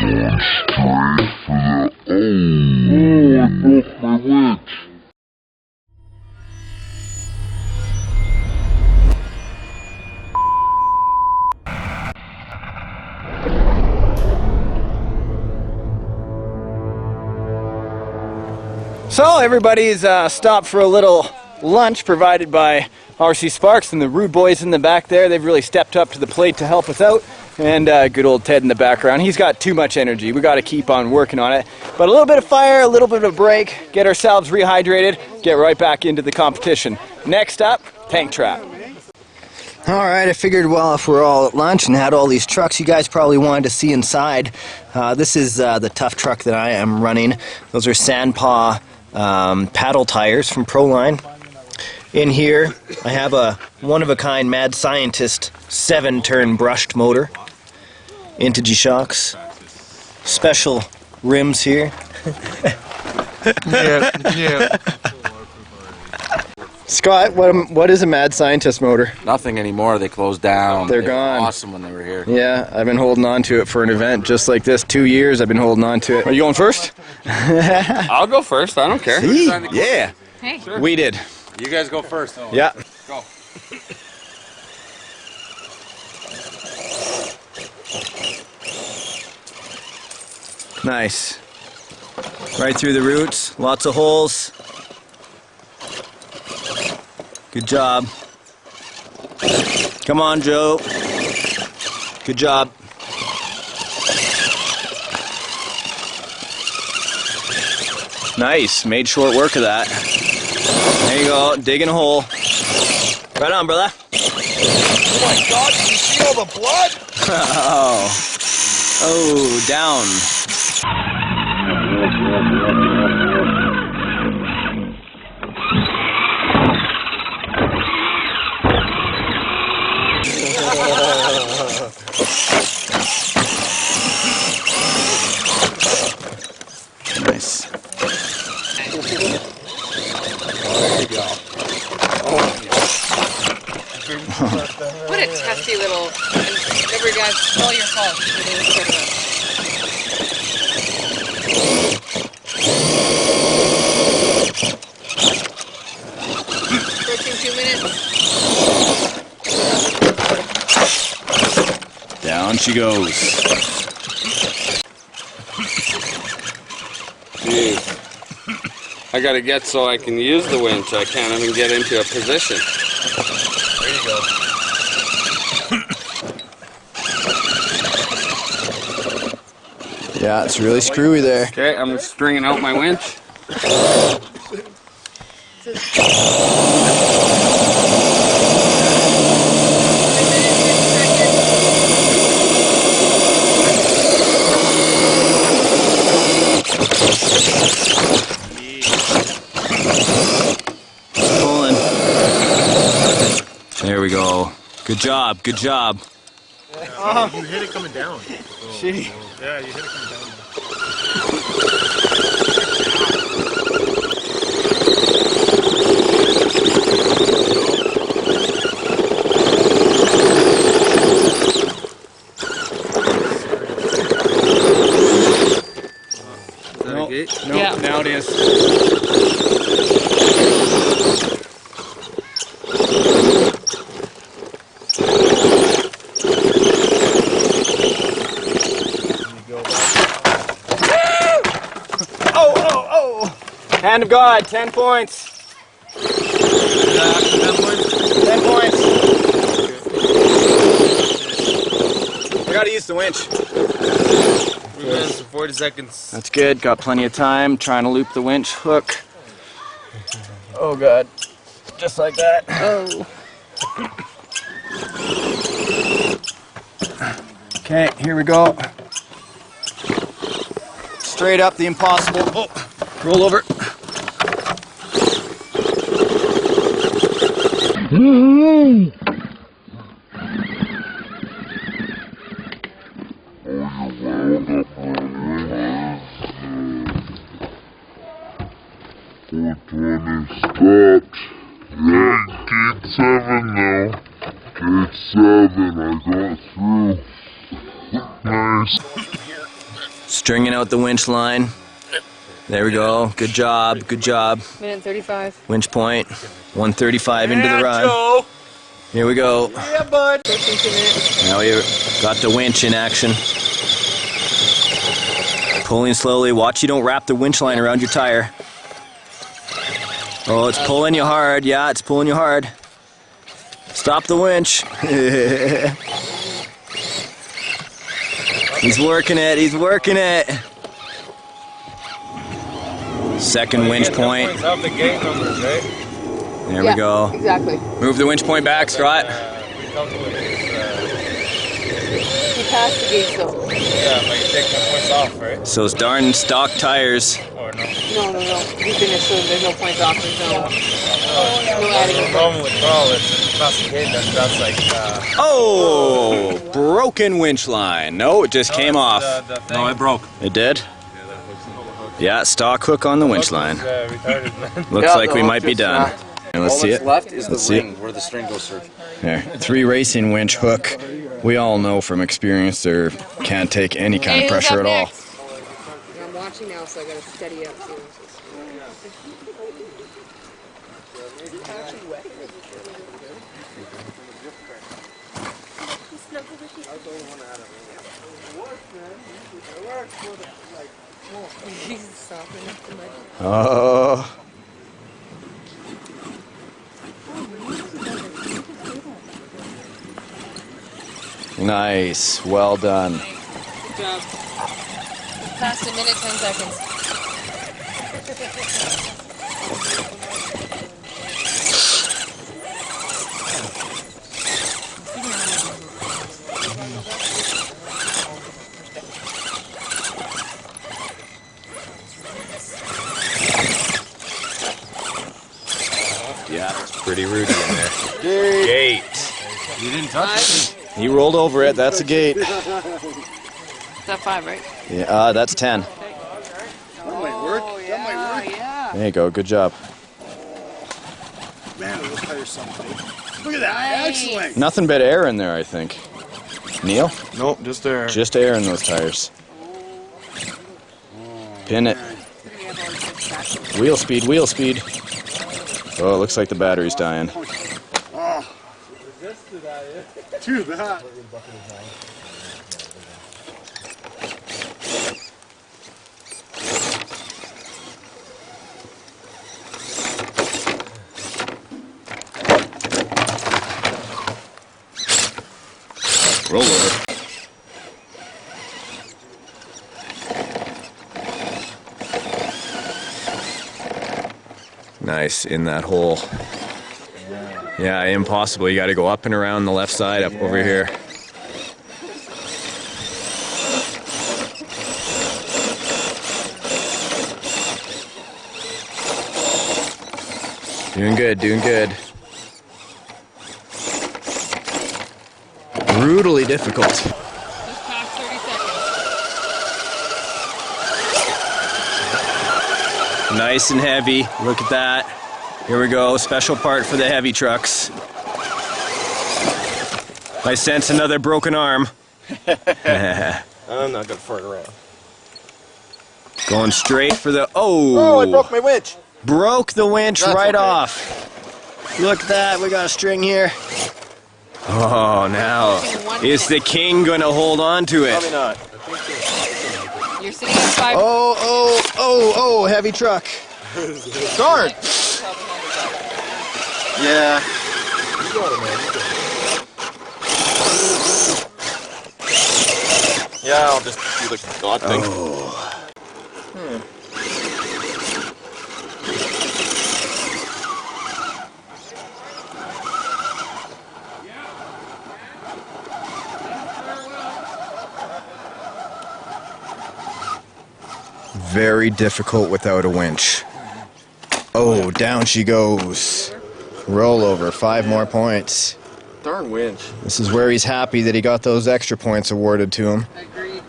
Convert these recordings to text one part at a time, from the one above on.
Going straight for the... Oh, I broke my winch. So everybody's stopped for a little lunch provided by RCSparks and the Rude Boyz in the back there. They've really stepped up to the plate to help us out. And good old Ted in the background. He's got too much energy. We got to keep on working on it. But a little bit of fire, a little bit of a break, get ourselves rehydrated, get right back into the competition. Next up, tank trap. Alright, I figured, well, if we're all at lunch and had all these trucks, you guys probably wanted to see inside. This is the tough truck that I am running. Those are Sandpaw paddle tires from Proline. In here, I have a one-of-a-kind Mad Scientist 7-turn brushed motor. Into shocks. Special rims here. Yeah. Scott, what is a Mad Scientist motor? Nothing anymore. They closed down. They're They gone. were awesome when they were here. Yeah, I've been holding on to it for an event just like this. 2 years I've been holding on to it. Are you going first? I'll go first. I don't care. See? Yeah. Hey. Sure. We did. You guys go first. Yeah. Go. Nice. Right through the roots. Lots of holes. Good job. Come on, Joe. Good job. Nice. Made short work of that. There you go. Digging a hole. Right on, brother. Oh my God! Did you see all the blood? Oh, down. Nice. There you go. What a testy little. Never got all your fault. 2 minutes. Down she goes. Jeez. I gotta get so I can use the winch. I can't even get into a position. There you go. Yeah, it's really screwy there. Okay, I'm stringing out my winch. Pulling. There we go. Good job, good job. You hit it coming down. Gee. Yeah, you hit it coming down. Nope. Gate? Nope. Yeah. Now it is. Oh! Hand of God, 10 points. 10 points. I gotta use the winch. 3 minutes and 40 seconds. That's good, got plenty of time. Trying to loop the winch hook. Oh God. Just like that. Oh. Okay, here we go. Straight up the impossible. Oh, roll over. Stopped. Yeah, gate 7 now. Gate 7, I got through. Nice. Stringing out the winch line. There we go. Good job. Good job. Minute 35. Winch point. 135 into the run. Joe. Here we go. Yeah, bud. 13 minutes. Now we got the winch in action. Pulling slowly. Watch you don't wrap the winch line around your tire. Oh, it's pulling you hard. Yeah, it's pulling you hard. Stop the winch. He's working it. He's working it. Second winch point. Off the gate numbers, right? There we go. Exactly. Move the winch point back, Scott. He passed the gate though. Yeah, but you take the points off, right? So it's darn stock tires. Or no? No. We finished, so there's no points off. There's no adding. The problem with Carl is past the gate, that's like... Oh! Broken winch line. No, it just came off. No, it broke. It did? Yeah, stock hook on the winch line. Retarded, man. Looks like we might be done. Let's see it. Left is Let's the see ring where the string goes through. There. 3 racing winch hook. We all know from experience there can't take any kind of pressure at all. I'm watching now, so I gotta steady up. Oh. Nice. Well done. Good job. Past a minute, 10 seconds. Yeah, it's pretty Rudy in there. Gate. You didn't touch it? He rolled over it. That's a gate. Is that 5, right? Yeah, that's 10. That might work. That might work. Yeah. There you go. Good job. Man, those tires something. Look at that. Excellent. Nothing but air in there, I think. Neil? Nope, just there. Just air in those tires. Pin it. Wheel speed, wheel speed. Oh, it looks like the battery's dying. Oh. Too bad. Roll over. Nice, in that hole. Yeah, impossible. You got to go up and around the left side up over here. Doing good, doing good. Brutally difficult. Just past 30 seconds. Nice and heavy. Look at that. Here we go. Special part for the heavy trucks. I sense another broken arm. I'm not gonna fart around. Going straight for the... Oh! Oh, I broke my winch. Broke the winch That's right okay. off. Look at that. We got a string here. Oh, now. Is the king going to hold on to it? Probably not. You're sitting at 5. Oh, heavy truck. Darn. Yeah. You got it, man. Yeah, I'll just do the God thing. Very difficult without a winch. Oh, down she goes. Roll over, 5 more points. Darn winch. This is where he's happy that he got those extra points awarded to him. Agreed.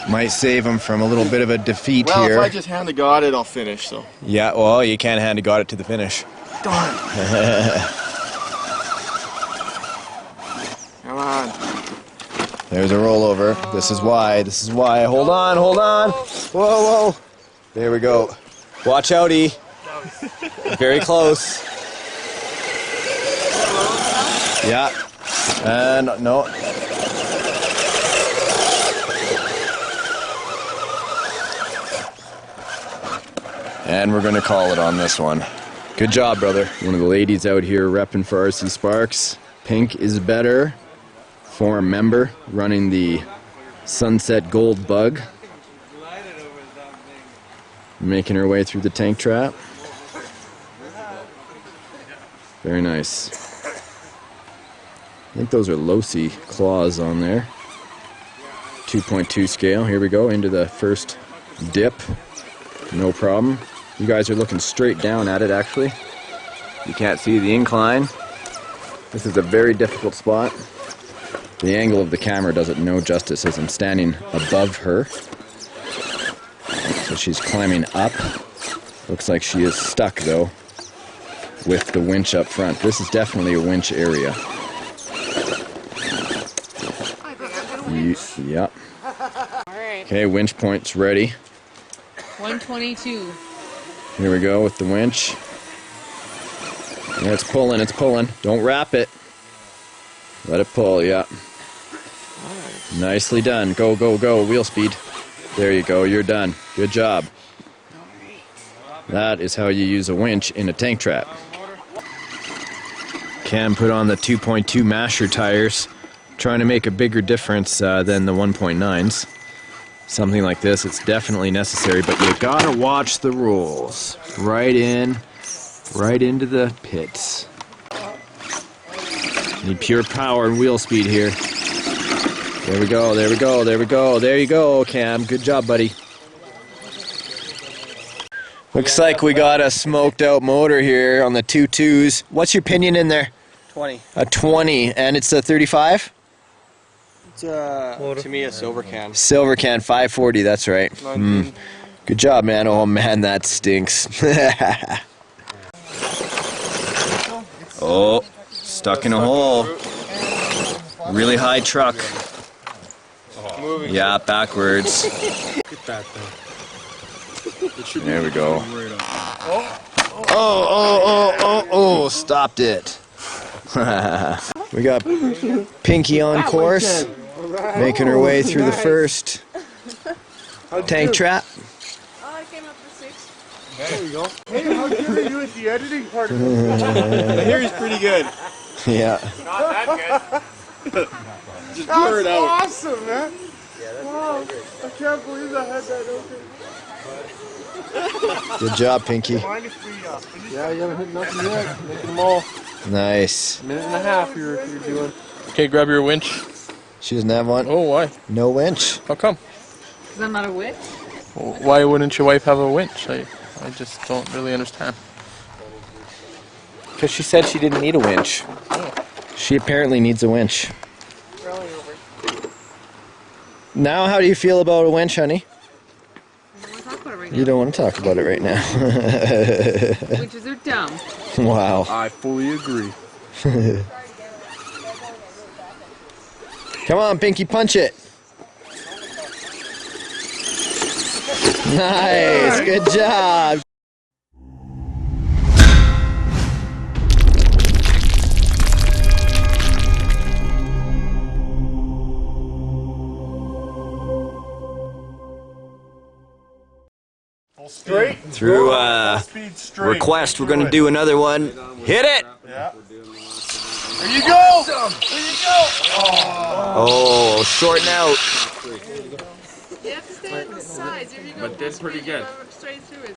Might save him from a little bit of a defeat Well, here. if I just hand the God it, I'll finish, so. Yeah, well, you can't hand got it to the finish. Darn. Come on. There's a rollover. This is why. This is why. Hold on, hold on. Whoa, whoa. There we go. Watch out, E. Very close. Yeah. And no. And we're gonna call it on this one. Good job, brother. One of the ladies out here repping for RCSparks. Pink is better. Forum member running the Sunset Gold Bug. Making her way through the tank trap. Very nice. I think those are Losi claws on there. 2.2 scale. Here we go into the first dip. No problem. You guys are looking straight down at it, actually. You can't see the incline. This is a very difficult spot. The angle of the camera does it no justice as I'm standing above her. So she's climbing up. Looks like she is stuck, though, with the winch up front. This is definitely a winch area. Yep. Okay, winch point's ready. 122. Here we go with the winch. Yeah, it's pulling, it's pulling. Don't wrap it. Let it pull, yeah. Nicely done. Go, go, go. Wheel speed. There you go, you're done. Good job. That is how you use a winch in a tank trap. Cam put on the 2.2 masher tires, trying to make a bigger difference than the 1.9s. Something like this, it's definitely necessary, but you gotta watch the rules. Right into the pits. Need pure power and wheel speed here. There we go, there we go, there we go, there you go, Cam. Good job, buddy. Looks like we got a smoked out motor here on the 2.2s. What's your pinion in there? 20. A 20, and it's a 35? It's to me a silver can. Silver can, 540, that's right. Good job, man. Oh man, that stinks. Oh, stuck in a hole. Really high truck. Yeah, backwards. There we go. Oh, stopped it. We got Pinky on course, making her way through the first tank trap. Oh, I came up to 6. There you go. Hey, how did you do with the editing part of it? I hear he's pretty good. Yeah. Not that good. Just blur it out. That's awesome, man. Wow, I can't believe I had that open. Good job, Pinky. Mind if we finish? Yeah, you haven't hit nothing yet. Making them all. Nice. Minute and a half you're doing. Okay, grab your winch. She doesn't have one? Oh, why? No winch. How come? Because I'm not a witch. Well, why wouldn't your wife have a winch? I just don't really understand. Because she said she didn't need a winch. She apparently needs a winch. Rolling over. Now, how do you feel about a winch, honey? I don't want to talk about it right now. You don't want to talk about it right now. Witches are dumb. Wow. I fully agree. Come on, Pinky, punch it. Nice. Good job. Straight? Through Speed straight. request, we're going to do another one. Hit it. Yeah. There you go! There you go! Oh, shorting out. You have to stay on the sides. If you go But did pretty good. straight through it.